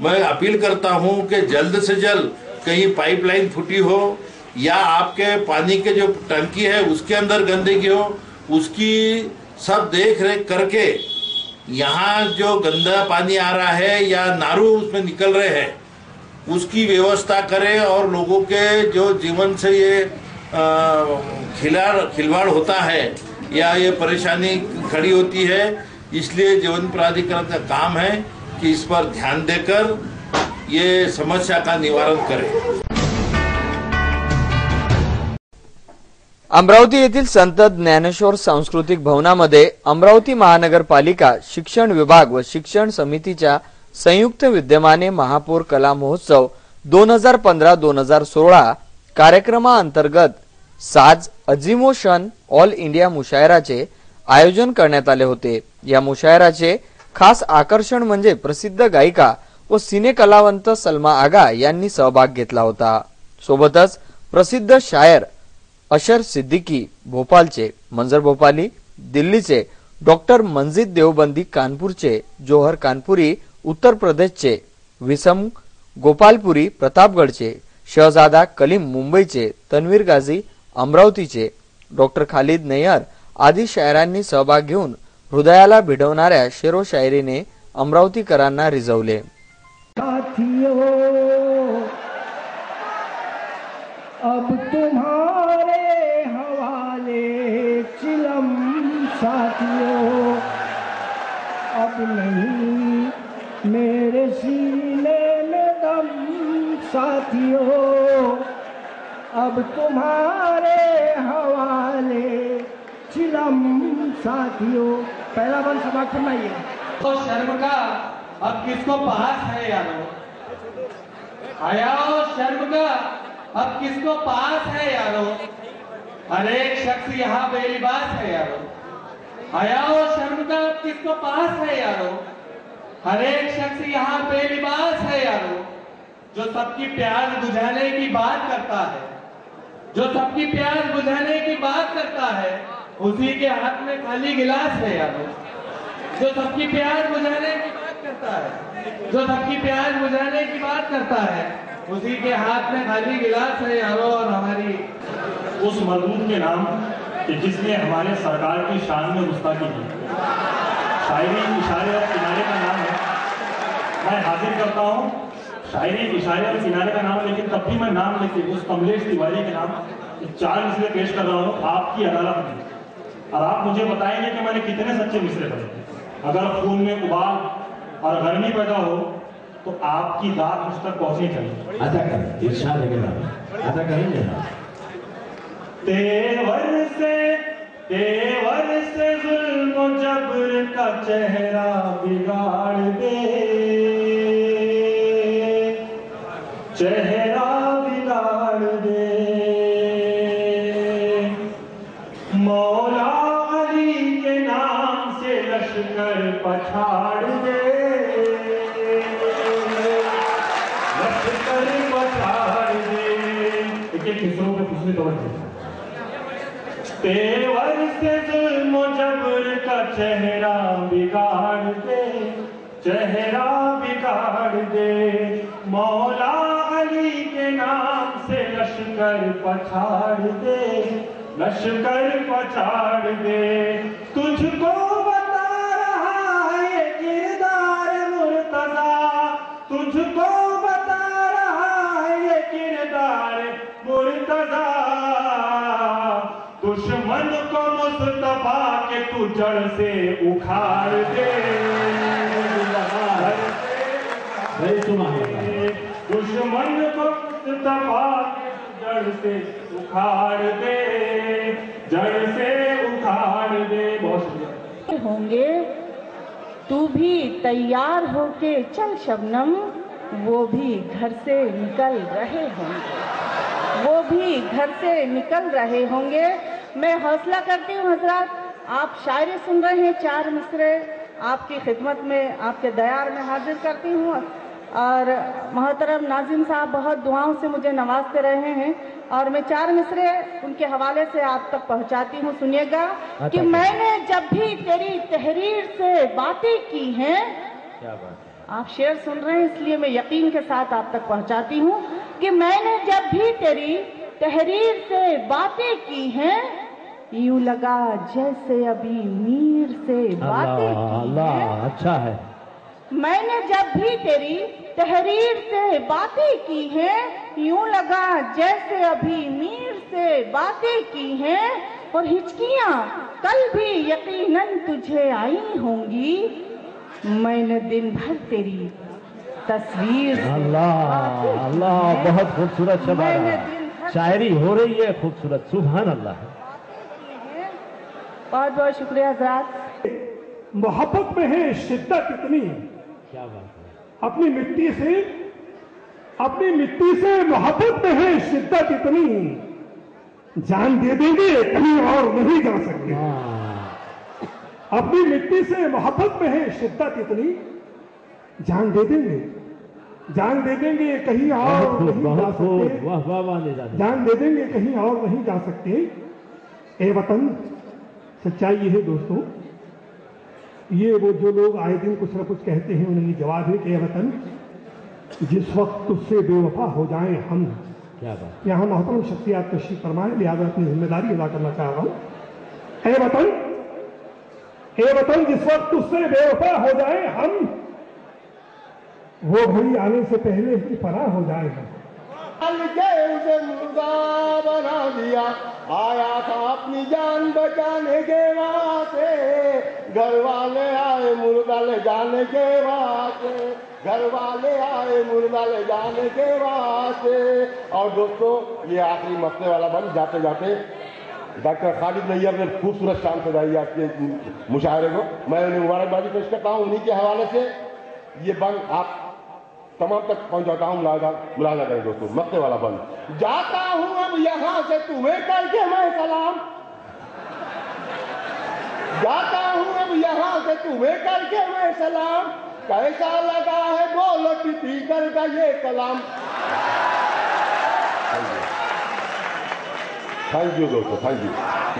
मैं अपील करता हूं कि जल्द से जल्द कहीं पाइपलाइन फूटी हो या आपके पानी के जो टंकी है उसके अंदर गंदगी हो, उसकी सब देख रेख करके यहाँ जो गंदा पानी आ रहा है या नारू उसमें निकल रहे हैं उसकी व्यवस्था करें और लोगों के जो जीवन से ये खिलवाड़ होता है या ये परेशानी खड़ी होती है। इसलिए जीवन प्राधिकरण का काम है कि इस पर ध्यान देकर ये समस्या का निवारण करें। अमरावती येथील संत ज्ञानेश्वर सांस्कृतिक भवनामध्ये अमरावती महानगरपालिका शिक्षण विभाग व शिक्षण समितीच्या संयुक्त विद्यमाने महापौर कला महोत्सव 2015-2016 कार्यक्रमाअंतर्गत साज अजिमोशन ऑल इंडिया मुशायराचे आयोजन करण्यात आले होते। या मुशायराचे खास आकर्षण म्हणजे प्रसिद्ध गायिका व सिने कलावंत सलमा आगा यांनी सहभाग घेतला होता। सोबतच प्रसिद्ध शायर अशर सिद्दीकी भोपालचे, मंजर भोपाली दिल्लीचे, डॉक्टर मंजिद देवबंदी कानपूरचे, जोहर कानपुरी उत्तर प्रदेशचे, विसम गोपालपुरी प्रतापगडचे, शहजादा कलीम मुंबईचे, तन्वीर गाजी अमरावतीचे, डॉक्टर खालिद नय्यर आदी शायरांनी सहभाग घेऊन हृदयाला भिडवणाऱ्या शेरो शायरीने अमरावतीकरांना रिझवले। अब तुम्हारे हवाले चिलम साथियों, अब नहीं मेरे सीने में दम साथियों, अब तुम्हारे हवाले चिलम साथियों। पहला बंद समाप्त फरमाइए। तो शर्म का अब किसको पास है यारो, हयाओ शर्म का अब किसको पास है यारो, हर एक शख्स यहाँ बेलिबास है यारो, हयाओ शर्म का अब किसको पास है यारो, हर एक शख्स यहाँ बेलिबास है यारो। जो सबकी प्यास बुझाने की बात करता है, जो सबकी प्यास बुझाने की बात करता है, उसी के हाथ में खाली गिलास है यारो। जो सबकी प्यास बुझाने की बात करता है, जो सबकी प्यास बुझाने की बात करता है, उसी के हाथ में खाली गिलास है यारो। और हमारी उस मजलूम के नाम कि जिसने हमारे सरकार की शान में गुस्ताखी की, शायरी इशारे और किनारे का नाम है। मैं हाजिर करता हूँ शायरी इशारे और किनारे का नाम, लेकिन तब भी मैं नाम लेके उस कमलेश तिवारी के नाम 4 मिसरे पेश कर रहा हूँ आपकी अदालत में, और आप मुझे बताएंगे कि मैंने कितने सच्चे मिसरे पढ़े। अगर खून में उबाल और गर्मी पैदा हो तो आपकी दाद मुझ तक पहुंचनी चाहिए। अदा कर इरशाद है, अदा करेंगे। तेवर से जुल्म जबर का चेहरा बिगाड़ दे, चेहरा बिगाड़ दे, मौला अली के नाम से लश्कर पछाड़ दे, लश्कर पछाड़ दे। एक हिस्सों पे पिछले तौर तेवर से जुल्म जबर का चेहरा बिगाड़ दे, चेहरा बिगाड़ दे, मौला अली के नाम से लश्कर पछाड़ दे, लश्कर पछाड़ दे। तुझको बता रहा है किरदार मुर्तजा, तुझको बता रहा है ये किरदार मुर्तजा। दुश्मन को मुस्तफा के तू जड़ से उखाड़ दे, दुश्मन को मुस्तफा के जड़ से उखाड़ दे, जड़ से उखाड़ दे। बहुत शुक्रिया। होंगे तू भी तैयार होके चल शबनम, वो भी घर से निकल रहे होंगे, वो भी घर से निकल रहे होंगे। मैं हौसला करती हूँ हजरत, आप शायरी सुन रहे हैं, 4 मिसरे आपकी खिदमत में, आपके दयार में हाजिर करती हूँ। और मोहतरम नाजिम साहब बहुत दुआओं से मुझे नवाजते रहे हैं और मैं 4 मिसरे उनके हवाले से आप तक पहुंचाती हूँ। सुनिएगा कि मैंने जब भी तेरी तहरीर से बातें की हैं, क्या बात है, आप शेर सुन रहे हैं इसलिए मैं यकीन के साथ आप तक पहुंचाती हूँ कि मैंने जब भी तेरी तहरीर से बातें की हैं, यूं लगा जैसे अभी मीर से बातें की हैं। अच्छा है। मैंने जब भी तेरी तहरीर से बातें की हैं, यूं लगा जैसे अभी मीर से बातें की हैं। और हिचकियां कल भी यकीनन तुझे आई होंगी, मैंने दिन भर तेरी तस्वीर से अल्लाह अल्लाह, बहुत खूबसूरत शबाना, शायरी हो रही है खूबसूरत, सुभान अल्लाह। बहुत बहुत शुक्रिया हजरात। मोहब्बत में है शिद्दत इतनी, क्या बात है, अपनी मिट्टी से मोहब्बत में है शिद्दत इतनी, जान दे देंगे कहीं और नहीं जा सकते। अपनी मिट्टी से मोहब्बत में है शिद्दत इतनी, जान दे देंगे कहीं और नहीं जा सकते, जान दे देंगे कहीं और नहीं जा सकते। ए वतन, सच्चाई ये है दोस्तों, ये वो जो लोग आए दिन कुछ न कुछ कहते हैं, उन्हें जवाब है कि ए वतन, जिस वक्त तुझसे बेवफा हो जाएं हम, क्या बात, यहाँ महतरम शख्सियात तशरीफ फरमाए, लिहाजा अपनी जिम्मेदारी अदा करना चाह रहा हूं। ए वतन, जिस वक्त तुझसे बेवफा हो जाए हम, वो घड़ी आने से पहले ही फरार हो जाए हम। के उसे मुर्दा बना दिया, आया था अपनी जान बचाने के वास्ते, घर वाले आए मुर्दा ले जाने के वास्ते, घर वाले आए मुर्दा ले जाने के वास्ते। और दोस्तों, ये आखिरी मसले वाला बन जाते जाते डॉक्टर खालिद नैयर ने खूबसूरत शाम सजाई आपके मुशायरे को, मैं उन्हें मुबारकबादी पेश करता हूँ। उन्हीं के हवाले से ये बन आप तमाम तक पहुंचाता हूं, मुलाजा करें दोस्तों। मक्के वाला बंद। जाता हूं अब यहां से तुम्हें करके मैं सलाम, जाता हूं अब यहां से तुम्हें करके मैं सलाम, कैसा लगा है बोलो स्पीकर का ये कलाम। थैंक यू दोस्तों, थैंक यू।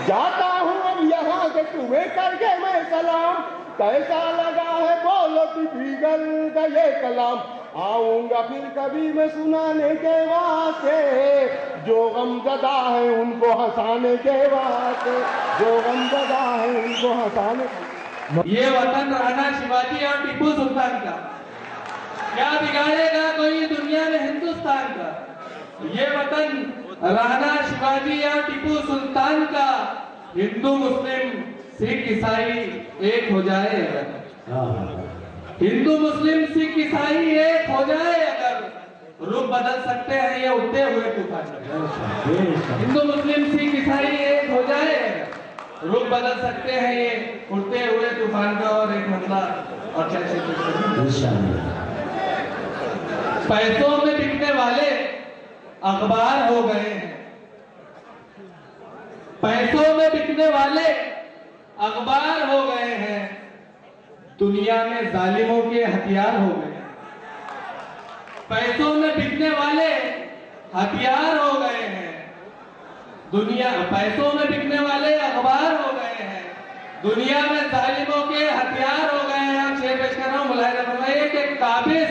जाता हूं अब यहां से तुम्हें करके मैं सलाम, कैसा लगा है बोलो स्पीकर का ये कलाम। आऊंगा फिर कभी मैं सुनाने के वास्ते, जो गमज़दा है उनको हंसाने के वास्ते, जो गमज़दा है उनको हंसाने। ये वतन राणा शिवाजी और टीपू सुल्तान का, क्या बिगाड़ेगा कोई दुनिया में हिंदुस्तान का। ये वतन राणा शिवाजी और टीपू सुल्तान का, हिंदू मुस्लिम सिख ईसाई एक हो जाए अगर, हिंदू मुस्लिम सिख ईसाई एक हो जाए अगर, रुख बदल सकते हैं ये उड़ते हुए तूफान। हिंदू मुस्लिम सिख ईसाई एक हो जाए अगर, रुख बदल सकते हैं ये उड़ते हुए तूफान का। और एक मसला और पैसों में बिकने वाले अखबार हो गए हैं, पैसों में बिकने वाले अखबार हो गए हैं, दुनिया में जालिमों के हथियार हो गए, पैसों में बिकने वाले हथियार हो गए हैं, दुनिया पैसों में बिकने वाले अखबार हो गए हैं, दुनिया में जालिमों के हथियार हो गए हैं। हम शेर पेश कर रहा हूं, मुलाहिजा फरमाइए कि काबिज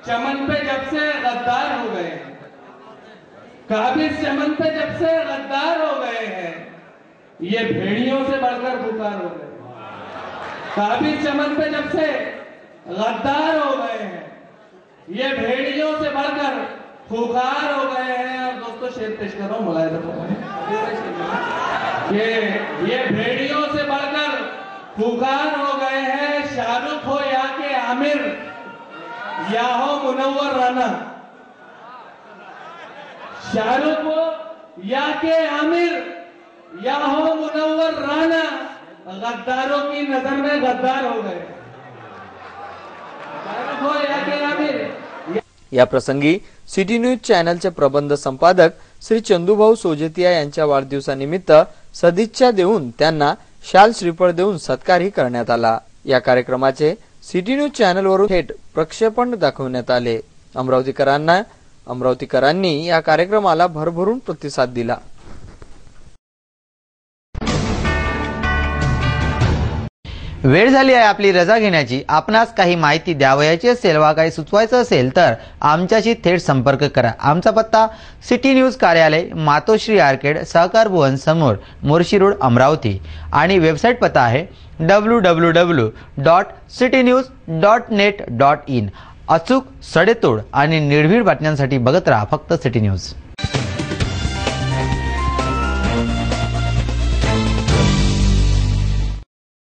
चमन पे जब से गद्दार हो गए हैं, काबिज चमन पे जब से गद्दार हो गए हैं, ये भेड़ियों से बढ़कर पुकार हो गए। काबिज चमन पे जब से गद्दार हो गए हैं, ये भेड़ियों से बढ़कर खुखार हो गए हैं। और दोस्तों शेर पेश कर रहा हूं, मुलाहिजा फरमाइए कि ये भेड़ियों से बढ़कर खुखार हो गए हैं। शाहरुख हो या के आमिर या हो मुनव्वर राना, शाहरुख हो या के आमिर या हो मुनव्वर राना, गद्दारों की नजर में गद्दार हो गए। या प्रसंगी सिटी न्यूज चॅनलचे प्रबंध संपादक श्री चंदूभाऊ सोजतिया यांच्या वाढदिवसानिमित्त सदिच्छा देऊन त्यांना शाल श्रीफळ देऊन सत्कारही करण्यात आला। या कार्यक्रमाचे सिटी न्यूज चॅनलवरून थेट प्रक्षेपण दाखवण्यात आले। अमरावतीकरांनी या कार्यक्रमाला भरभरून प्रतिसाद दिला। वेळ झाली आहे आपली रजा घेण्याची। आपणास काही माहिती द्यावयाची असेल वा काही सुचवायचं असेल तर आमच्याशी थेट संपर्क करा। आमचा पत्ता सिटी न्यूज कार्यालय, मातोश्री आर्केड, सहकार भवन समोर, मोर्शी रोड, अमरावती आणि वेबसाईट पत्ता आहे www.citynews.net.in। अचूक, सडेतोड आणि निर्भीड बातम्यांसाठी बघत राहा फक्त सिटी न्यूज।